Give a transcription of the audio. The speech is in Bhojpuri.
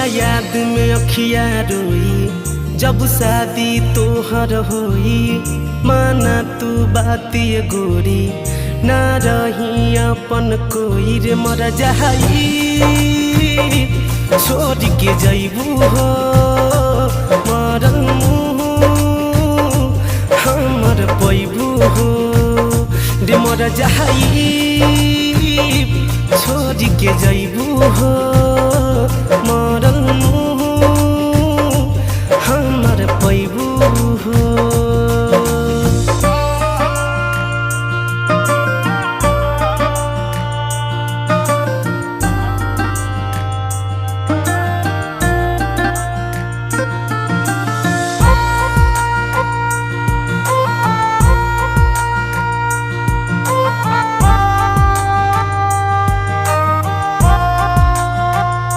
याद में अखिया रोई जब शादी तोहर होई। माना तू बात ये गोरी ना रही अपन कोई रे मर जाई छोड़ के जैबू हो मरल हमर पैबू हो रे मर जाई छोड़ के जैबू हो।